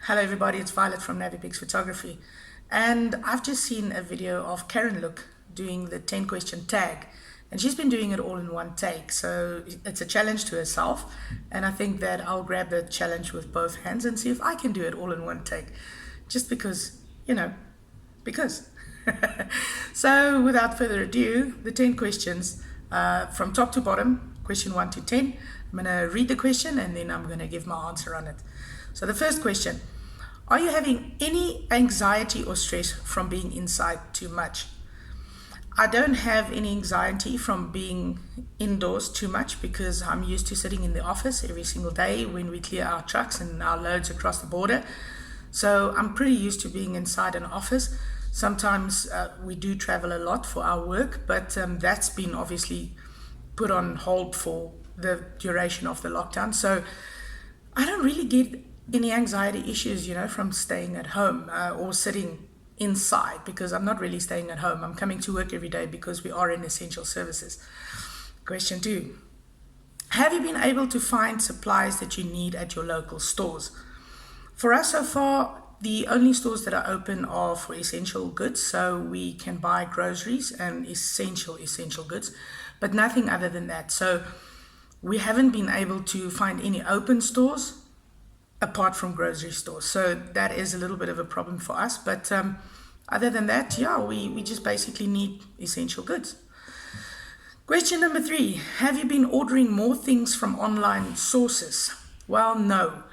Hello everybody, it's Violet from Navipix Photography, and I've just seen a video of Karen Look doing the 10 question tag, and she's been doing it all in one take, so it's a challenge to herself, and I think that I'll grab the challenge with both hands and see if I can do it all in one take, just because, because. So without further ado, the 10 questions from top to bottom, question 1 to 10. I'm going to read the question and then I'm going to give my answer on it. So the first question: are you having any anxiety or stress from being inside too much? I don't have any anxiety from being indoors too much because I'm used to sitting in the office every single day when we clear our trucks and our loads across the border. So I'm pretty used to being inside an office. Sometimes we do travel a lot for our work, but that's been obviously put on hold for the duration of the lockdown. So I don't really get any anxiety issues, from staying at home or sitting inside, because I'm not really staying at home. I'm coming to work every day because we are in essential services. Question 2: have you been able to find supplies that you need at your local stores? For us so far, the only stores that are open are for essential goods, so we can buy groceries and essential goods, but nothing other than that. So we haven't been able to find any open stores apart from grocery stores. So that is a little bit of a problem for us. But other than that, we just basically need essential goods. Question number 3: have you been ordering more things from online sources? Well, no.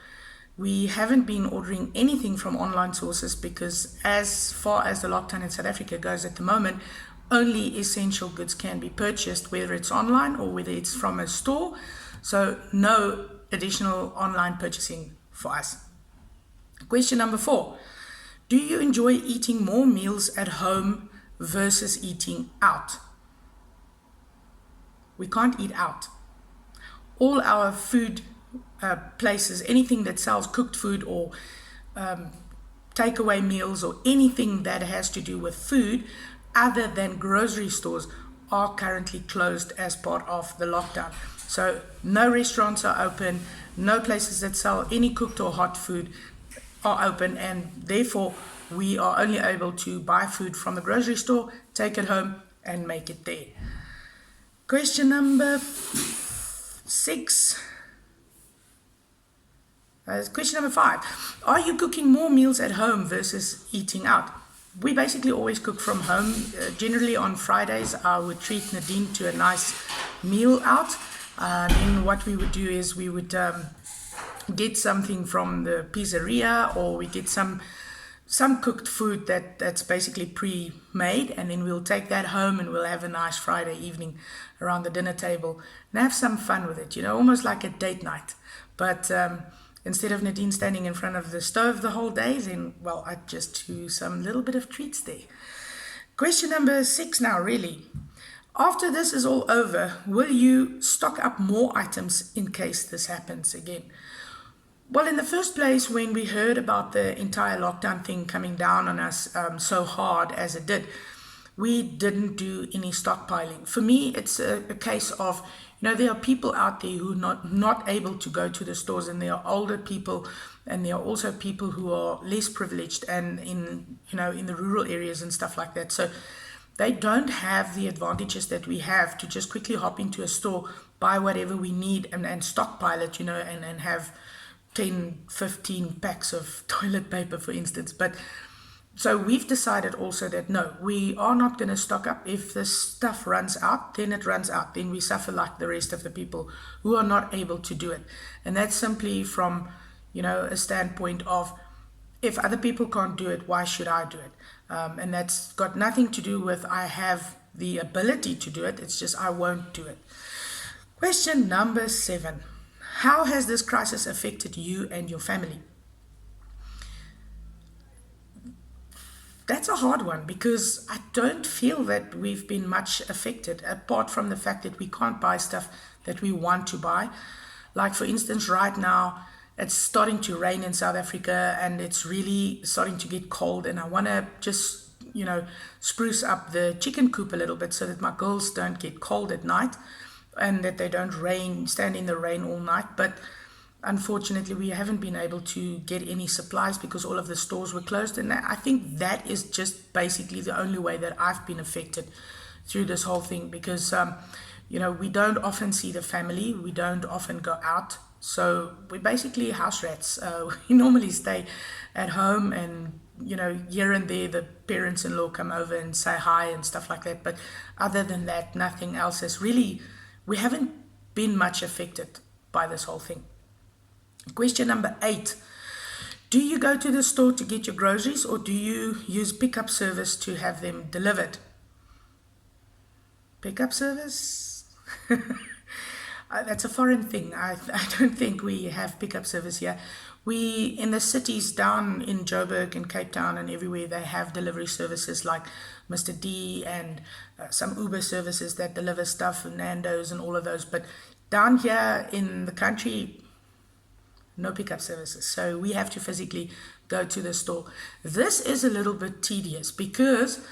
We haven't been ordering anything from online sources because as far as the lockdown in South Africa goes at the moment, only essential goods can be purchased, whether it's online or whether it's from a store. So no additional online purchasing for us. Question number 4: do you enjoy eating more meals at home versus eating out? We can't eat out. All our food places, anything that sells cooked food or takeaway meals or anything that has to do with food other than grocery stores are currently closed as part of the lockdown. So no restaurants are open, no places that sell any cooked or hot food are open, and therefore we are only able to buy food from the grocery store, take it home and make it there. Question number 6. Question number 5: are you cooking more meals at home versus eating out? We basically always cook from home. Generally on Fridays, I would treat Nadine to a nice meal out. And what we would do is we would get something from the pizzeria, or we get some cooked food that's basically pre-made, and then we'll take that home and we'll have a nice Friday evening around the dinner table and have some fun with it, almost like a date night. But instead of Nadine standing in front of the stove the whole day, then, well, I'd just do some little bit of treats there. Question number 6 now, really. After this is all over, will you stock up more items in case this happens again? Well, in the first place, when we heard about the entire lockdown thing coming down on us so hard as it did, we didn't do any stockpiling. For me, it's a case of, there are people out there who are not able to go to the stores, and there are older people, and there are also people who are less privileged and in the rural areas and stuff like that. So they don't have the advantages that we have to just quickly hop into a store, buy whatever we need and stockpile it, and have 10, 15 packs of toilet paper, for instance. But so we've decided also that no, we are not going to stock up. If the stuff runs out, then it runs out. Then we suffer like the rest of the people who are not able to do it. And that's simply from, a standpoint of, if other people can't do it, why should I do it? And that's got nothing to do with I have the ability to do it. It's just I won't do it. Question number 7. How has this crisis affected you and your family? That's a hard one because I don't feel that we've been much affected, apart from the fact that we can't buy stuff that we want to buy. Like, for instance, right now, it's starting to rain in South Africa and it's really starting to get cold, and I want to just, spruce up the chicken coop a little bit so that my girls don't get cold at night and that they don't stand in the rain all night. But unfortunately, we haven't been able to get any supplies because all of the stores were closed. And I think that is just basically the only way that I've been affected through this whole thing, because, we don't often see the family, we don't often go out. So we're basically house rats. We normally stay at home, and, here and there, the parents-in-law come over and say hi and stuff like that. But other than that, nothing else has really, we haven't been much affected by this whole thing. Question number 8. Do you go to the store to get your groceries, or do you use pickup service to have them delivered? Pickup service? That's a foreign thing. I don't think we have pickup service here. We, in the cities down in Joburg and Cape Town and everywhere, they have delivery services like Mr. D and some Uber services that deliver stuff, and Nando's and all of those. But down here in the country, no pickup services. So we have to physically go to the store. This is a little bit tedious because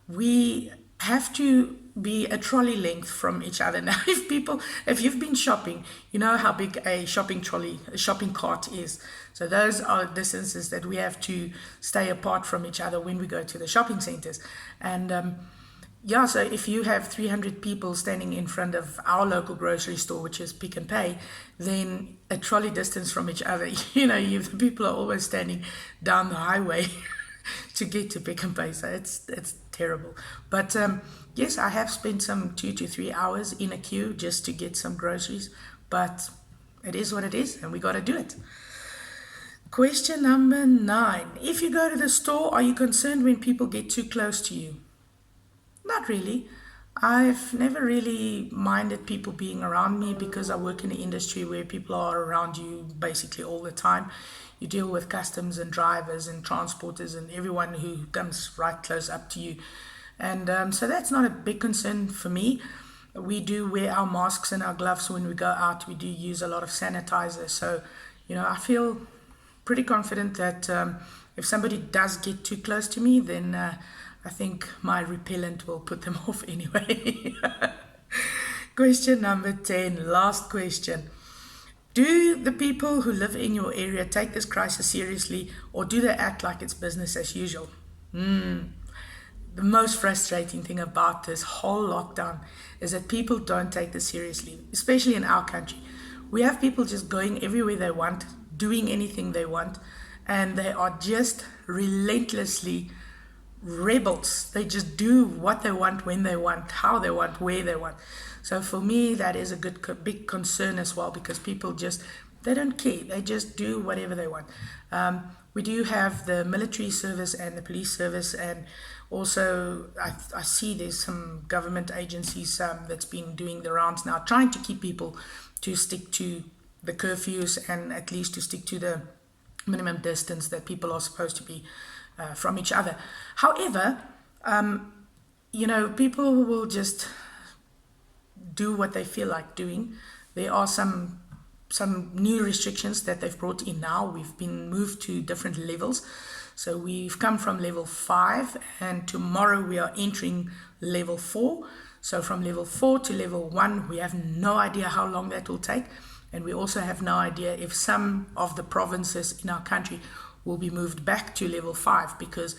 we have to be a trolley length from each other. Now, if you've been shopping, you know how big a shopping trolley, a shopping cart is. So those are distances that we have to stay apart from each other when we go to the shopping centers. And so if you have 300 people standing in front of our local grocery store, which is Pick and Pay, then a trolley distance from each other, the people are always standing down the highway to get to Pick and Pay. So it's terrible. But yes, I have spent some 2 to 3 hours in a queue just to get some groceries. But it is what it is, and we got to do it. Question number 9. If you go to the store, are you concerned when people get too close to you? Not really. I've never really minded people being around me because I work in an industry where people are around you basically all the time. You deal with customs and drivers and transporters and everyone who comes right close up to you. And so that's not a big concern for me. We do wear our masks and our gloves when we go out. We do use a lot of sanitizer. So, I feel pretty confident that if somebody does get too close to me, then I think my repellent will put them off anyway. Question number 10, last question. Do the people who live in your area take this crisis seriously, or do they act like it's business as usual? The most frustrating thing about this whole lockdown is that people don't take this seriously, especially in our country. We have people just going everywhere they want, doing anything they want, and they are just relentlessly rebels. They just do what they want, when they want, how they want, where they want. So for me, that is a big concern as well, because people they don't care. They just do whatever they want. We do have the military service and the police service, and also I see there's some government agencies that's been doing the rounds now, trying to keep people to stick to the curfews and at least to stick to the minimum distance that people are supposed to be from each other. However, people will just do what they feel like doing. There are some new restrictions that they've brought in now. We've been moved to different levels. So we've come from level 5, and tomorrow we are entering level 4. So from level 4 to level 1, we have no idea how long that will take. And we also have no idea if some of the provinces in our country will be moved back to level 5, because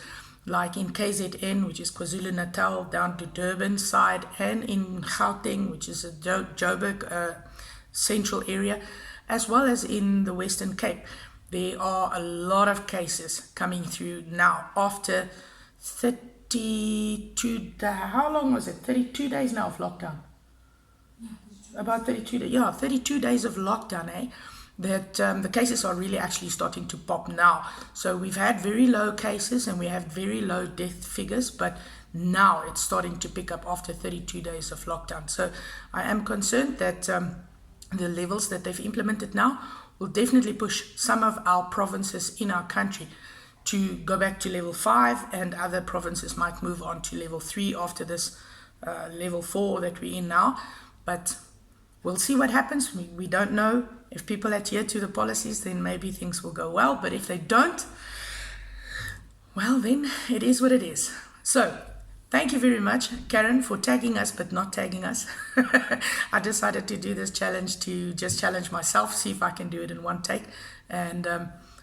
like in KZN, which is KwaZulu-Natal, down to Durban side, and in Gauteng, which is a Joburg central area, as well as in the Western Cape, there are a lot of cases coming through now after 32, how long was it? 32 days now of lockdown. About 32 days, 32 days of lockdown, that the cases are really actually starting to pop now. So we've had very low cases and we have very low death figures, but now it's starting to pick up after 32 days of lockdown. So I am concerned that the levels that they've implemented now will definitely push some of our provinces in our country to go back to level 5, and other provinces might move on to level 3 after this level 4 that we're in now. But we'll see what happens. We don't know. If people adhere to the policies, then maybe things will go well. But if they don't, well, then it is what it is. So Thank you very much, Karen, for tagging us but not tagging us. I decided to do this challenge to just challenge myself, see if I can do it in one take. And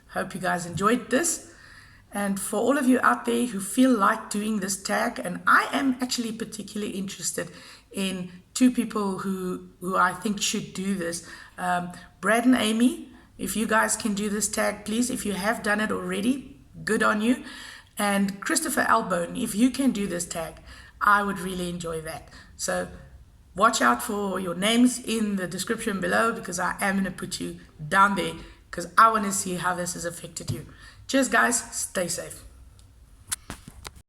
hope you guys enjoyed this. And for all of you out there who feel like doing this tag, and I am actually particularly interested in two people who I think should do this. Brad and Amy, if you guys can do this tag, please. If you have done it already, good on you. And Christopher Albone, if you can do this tag, I would really enjoy that. So watch out for your names in the description below, because I am going to put you down there because I want to see how this has affected you. Cheers, guys. Stay safe.